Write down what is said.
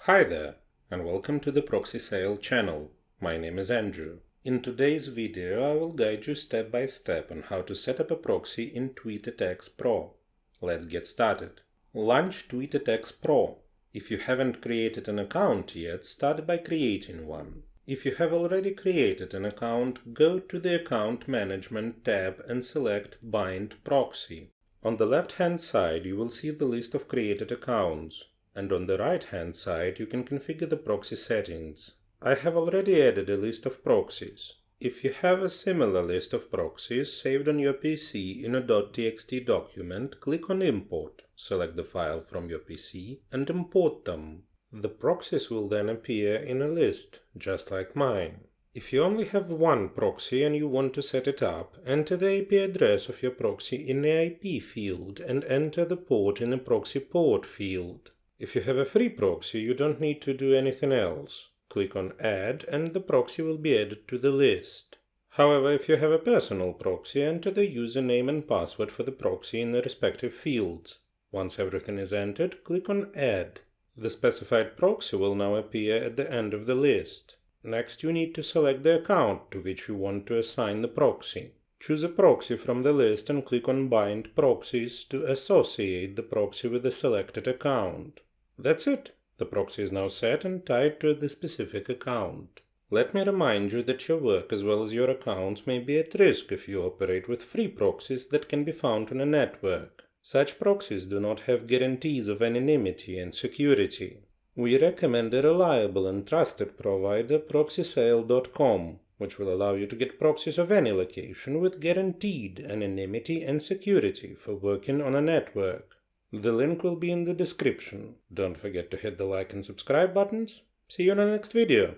Hi there, and welcome to the Proxy Sale channel. My name is Andrew. In today's video, I will guide you step by step on how to set up a proxy in TweetAttacks Pro. Let's get started. Launch TweetAttacks Pro. If you haven't created an account yet, start by creating one. If you have already created an account, go to the Account Management tab and select Bind Proxy. On the left-hand side, you will see the list of created accounts. And on the right-hand side, you can configure the proxy settings. I have already added a list of proxies. If you have a similar list of proxies saved on your PC in a .txt document, click on Import, select the file from your PC, and import them. The proxies will then appear in a list, just like mine. If you only have one proxy and you want to set it up, enter the IP address of your proxy in the IP field and enter the port in the proxy port field. If you have a free proxy, you don't need to do anything else. Click on Add and the proxy will be added to the list. However, if you have a personal proxy, enter the username and password for the proxy in the respective fields. Once everything is entered, click on Add. The specified proxy will now appear at the end of the list. Next, you need to select the account to which you want to assign the proxy. Choose a proxy from the list and click on Bind Proxies to associate the proxy with the selected account. That's it. The proxy is now set and tied to the specific account. Let me remind you that your work as well as your accounts may be at risk if you operate with free proxies that can be found on a network. Such proxies do not have guarantees of anonymity and security. We recommend a reliable and trusted provider, ProxySale.com, which will allow you to get proxies of any location with guaranteed anonymity and security for working on a network. The link will be in the description. Don't forget to hit the like and subscribe buttons. See you in the next video.